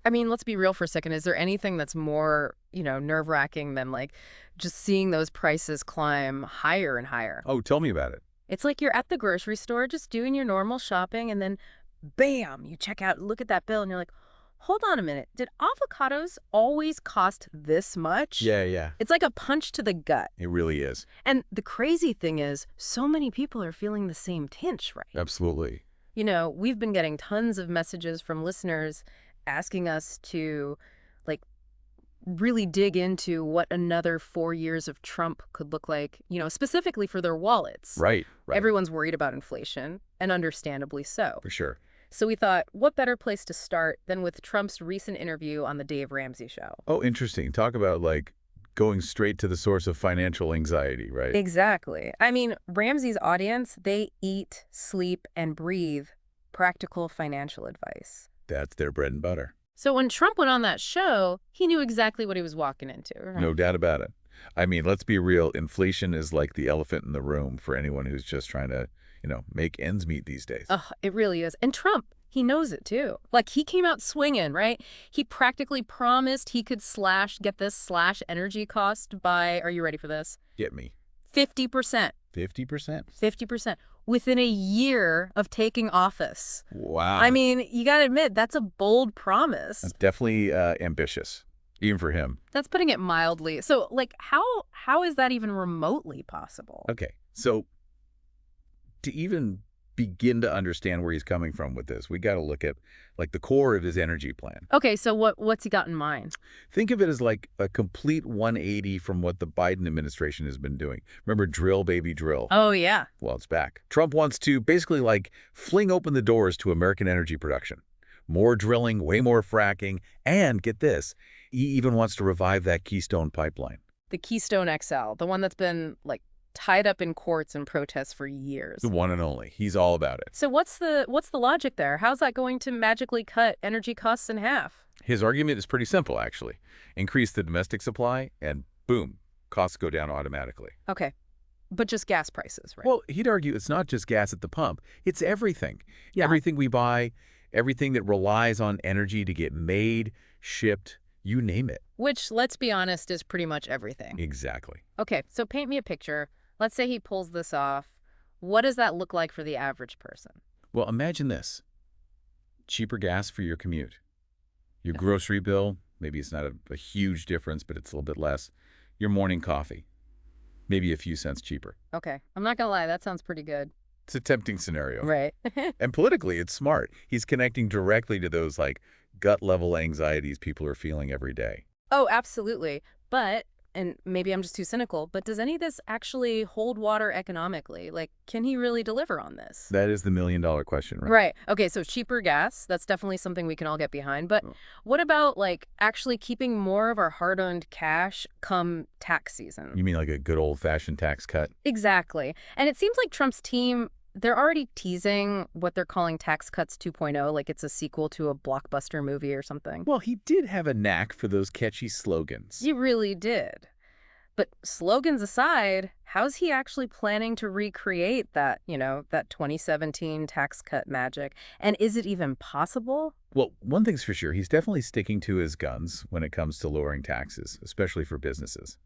I mean, let's be real for a second. Is there anything that's more, nerve-wracking than like just seeing those prices climb higher and higher? Oh, tell me about it. It's like you're at the grocery store just doing your normal shopping and then bam, you check out, look at that bill and you're like, hold on a minute. Did avocados always cost this much? Yeah, yeah, It's like a punch to the gut. it really is. And the crazy thing is, so many people are feeling the same pinch, right? Absolutely. We've been getting tons of messages from listeners asking us to, like, really dig into what another 4 years of Trump could look like, specifically for their wallets. Right, right. Everyone's worried about inflation, and understandably so. For sure. So we thought, what better place to start than with Trump's recent interview on the Dave Ramsey Show? Oh, interesting. Talk about, like, going straight to the source of financial anxiety, right? Exactly. I mean, Ramsey's audience, they eat, sleep, and breathe practical financial advice. That's their bread and butter. So when Trump went on that show, he knew exactly what he was walking into. Right? No doubt about it. I mean, let's be real. Inflation is like the elephant in the room for anyone who's just trying to, make ends meet these days. Ugh, it really is. And Trump, he knows it too. Like, he came out swinging, right? He practically promised he could slash energy cost by, are you ready for this? Get me. 50%. 50%? 50% within a year of taking office. Wow. I mean, you got to admit, that's a bold promise. That's definitely ambitious, even for him. That's putting it mildly. So, like, how is that even remotely possible? Okay, so to even begin to understand where he's coming from with this, we got to look at, like, the core of his energy plan. Okay, so what's he got in mind? Think of it as like a complete 180 from what the Biden administration has been doing. Remember drill, baby, drill? Oh, yeah. Well, it's back. Trump wants to basically, like, fling open the doors to American energy production. More drilling, way more fracking, and get this, he even wants to revive that Keystone pipeline. The Keystone XL, the one that's been, like, tied up in courts and protests for years. The one and only. He's all about it. So what's the logic there? How's that going to magically cut energy costs in half? His argument is pretty simple, actually. Increase the domestic supply, and boom, costs go down automatically. Okay, but just gas prices, right? Well, he'd argue it's not just gas at the pump. It's everything. Yeah. Everything we buy, everything that relies on energy to get made, shipped, you name it. Which, let's be honest, is pretty much everything. Exactly. Okay, so paint me a picture. Let's say he pulls this off. What does that look like for the average person? Well, imagine this. Cheaper gas for your commute. Your grocery bill, maybe it's not a huge difference, but it's a little bit less. Your morning coffee, maybe a few cents cheaper. Okay, I'm not gonna lie, that sounds pretty good. It's a tempting scenario. Right. And politically, it's smart. He's connecting directly to those, like, gut-level anxieties people are feeling every day. Oh, absolutely. But, and maybe I'm just too cynical, but does any of this actually hold water economically? Like, can he really deliver on this? That is the million-dollar question, right? Right. Okay, so cheaper gas, that's definitely something we can all get behind. But what about, like, actually keeping more of our hard-earned cash come tax season? You mean like a good old-fashioned tax cut? Exactly. And it seems like Trump's team, they're already teasing what they're calling Tax Cuts 2.0, like it's a sequel to a blockbuster movie or something. Well, he did have a knack for those catchy slogans. He really did. But slogans aside, how's he actually planning to recreate that, that 2017 tax cut magic? And is it even possible? Well, one thing's for sure, he's definitely sticking to his guns when it comes to lowering taxes, especially for businesses.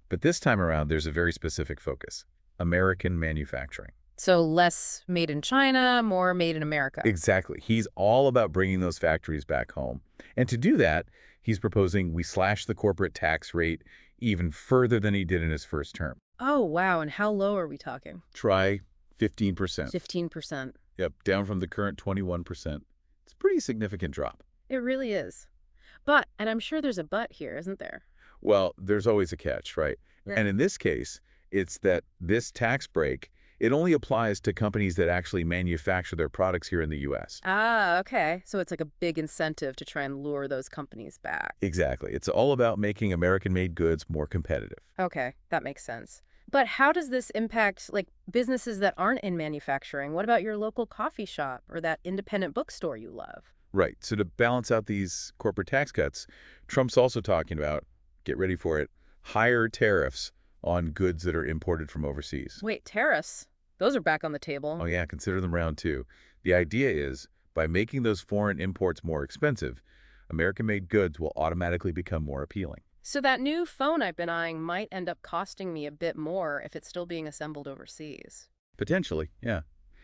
But this time around, there's a very specific focus: American manufacturing. So less made in China, more made in America. Exactly. He's all about bringing those factories back home. And to do that, he's proposing we slash the corporate tax rate even further than he did in his first term. Oh, wow. And how low are we talking? Try 15%. 15%. Yep, down from the current 21%. It's a pretty significant drop. It really is. But, and I'm sure there's a but here, isn't there? Well, there's always a catch, right? Yeah. And in this case, it's that this tax break, it only applies to companies that actually manufacture their products here in the U.S. Ah, okay. So it's like a big incentive to try and lure those companies back. Exactly. It's all about making American-made goods more competitive. Okay, that makes sense. But how does this impact, like, businesses that aren't in manufacturing? What about your local coffee shop or that independent bookstore you love? Right. So to balance out these corporate tax cuts, Trump's also talking about, get ready for it, higher tariffs on goods that are imported from overseas. Wait, tariffs? Those are back on the table. Oh, yeah, consider them round two. The idea is, by making those foreign imports more expensive, American-made goods will automatically become more appealing. So that new phone I've been eyeing might end up costing me a bit more if it's still being assembled overseas. Potentially, yeah.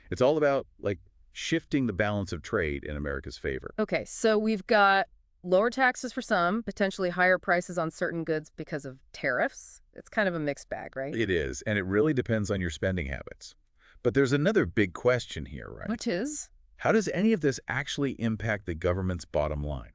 It's all about, like, shifting the balance of trade in America's favor. Okay, so we've got lower taxes for some, potentially higher prices on certain goods because of tariffs. It's kind of a mixed bag, right? It is, and it really depends on your spending habits. But there's another big question here, right? Which is? How does any of this actually impact the government's bottom line?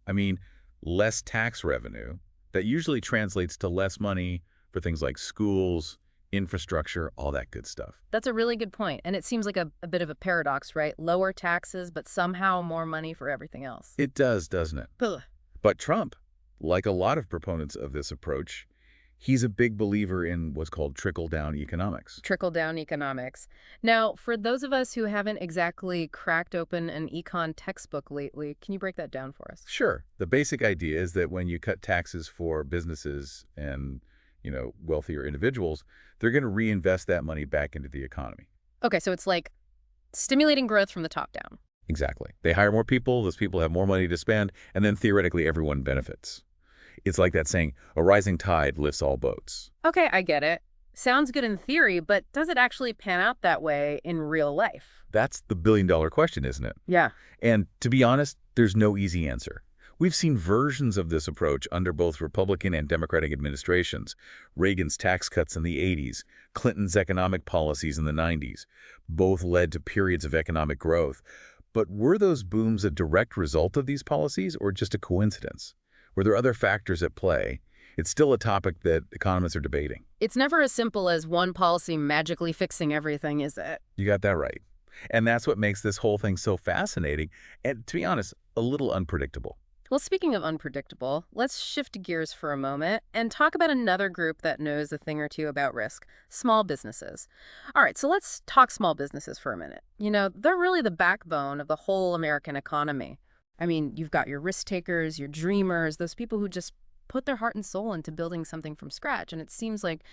I mean, less tax revenue, that usually translates to less money for things like schools, infrastructure, all that good stuff. That's a really good point, and it seems like a bit of a paradox, right? Lower taxes, but somehow more money for everything else. It does, doesn't it? Ugh. But Trump, like a lot of proponents of this approach, he's a big believer in what's called trickle-down economics. Trickle-down economics. Now, for those of us who haven't exactly cracked open an econ textbook lately, can you break that down for us? Sure. The basic idea is that when you cut taxes for businesses and, wealthier individuals, they're going to reinvest that money back into the economy. Okay, so it's like stimulating growth from the top down. Exactly. They hire more people, those people have more money to spend, and then theoretically everyone benefits. It's like that saying, a rising tide lifts all boats. Okay, I get it. Sounds good in theory, but does it actually pan out that way in real life? That's the billion-dollar question, isn't it? Yeah. And to be honest, there's no easy answer. We've seen versions of this approach under both Republican and Democratic administrations. Reagan's tax cuts in the 80s, Clinton's economic policies in the 90s. Both led to periods of economic growth. But were those booms a direct result of these policies or just a coincidence? Were there other factors at play? It's still a topic that economists are debating. It's never as simple as one policy magically fixing everything, is it? You got that right. And that's what makes this whole thing so fascinating and, to be honest, a little unpredictable. Well, speaking of unpredictable, let's shift gears for a moment and talk about another group that knows a thing or two about risk, small businesses. All right, so let's talk small businesses for a minute. They're really the backbone of the whole American economy. I mean, you've got your risk takers, your dreamers, those people who just put their heart and soul into building something from scratch. And it seems like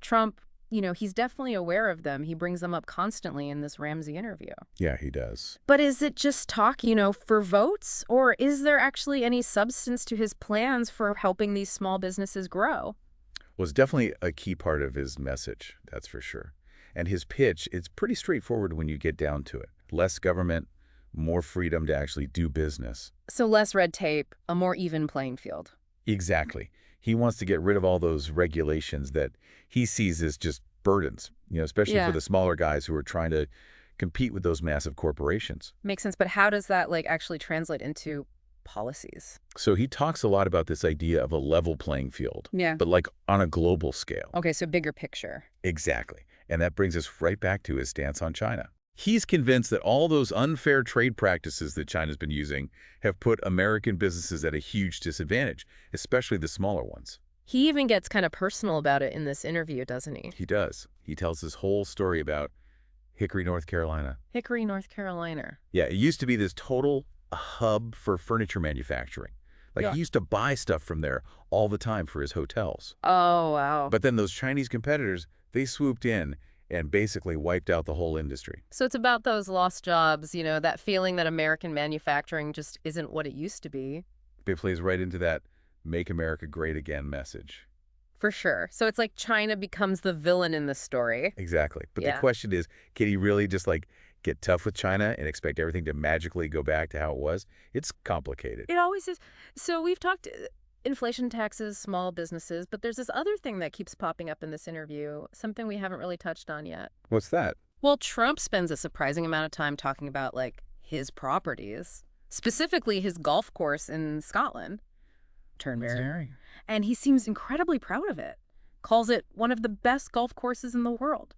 Trump, he's definitely aware of them. He brings them up constantly in this Ramsey interview. Yeah, he does. But is it just talk, for votes? Or is there actually any substance to his plans for helping these small businesses grow? Well, it's definitely a key part of his message, that's for sure. And his pitch, it's pretty straightforward when you get down to it. Less government, more freedom to actually do business. So less red tape, a more even playing field. Exactly. He wants to get rid of all those regulations that he sees as just burdens, especially for the smaller guys who are trying to compete with those massive corporations. Makes sense. But how does that actually translate into policies? So he talks a lot about this idea of a level playing field, Yeah. but on a global scale. Okay, so bigger picture. Exactly. And that brings us right back to his stance on China. He's convinced that all those unfair trade practices that China's been using have put American businesses at a huge disadvantage, especially the smaller ones. He even gets kind of personal about it in this interview, doesn't he? He does. He tells his whole story about Hickory, North Carolina. Hickory, North Carolina. Yeah, it used to be this total hub for furniture manufacturing. He used to buy stuff from there all the time for his hotels. Oh, wow. But then those Chinese competitors, they swooped in and basically wiped out the whole industry. So it's about those lost jobs, that feeling that American manufacturing just isn't what it used to be. It plays right into that Make America Great Again message. For sure. So it's like China becomes the villain in this story. Exactly. But the question is, can he really just get tough with China and expect everything to magically go back to how it was? It's complicated. It always is. So we've talked inflation, taxes, small businesses, but there's this other thing that keeps popping up in this interview, something we haven't really touched on yet. What's that? Well, Trump spends a surprising amount of time talking about, his properties, specifically his golf course in Scotland, Turnberry. And he seems incredibly proud of it, calls it one of the best golf courses in the world.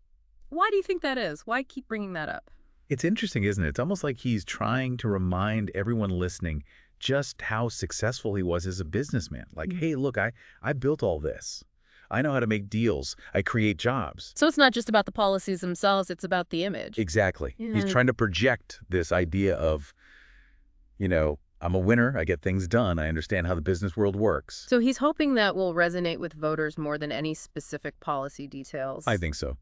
Why do you think that is? Why keep bringing that up? It's interesting, isn't it? It's almost like he's trying to remind everyone listening just how successful he was as a businessman. Hey, look, I built all this. I know how to make deals. I create jobs. So it's not just about the policies themselves, it's about the image. Exactly. Yeah. He's trying to project this idea of, I'm a winner. I get things done. I understand how the business world works. So he's hoping that will resonate with voters more than any specific policy details. I think so.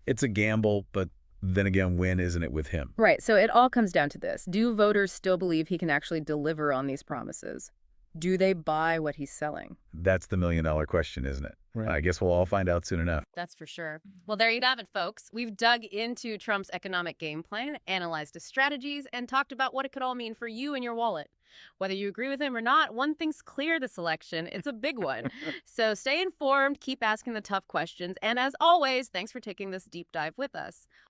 It's a gamble, but Then again, when isn't it with him? Right, so it all comes down to this. Do voters still believe he can actually deliver on these promises? Do they buy what he's selling? That's the million-dollar question, isn't it? Right. I guess we'll all find out soon enough. That's for sure. Well, there you have it, folks. We've dug into Trump's economic game plan, analyzed his strategies, and talked about what it could all mean for you and your wallet. Whether you agree with him or not, one thing's clear this election. It's a big one. So stay informed, keep asking the tough questions, and as always, thanks for taking this deep dive with us.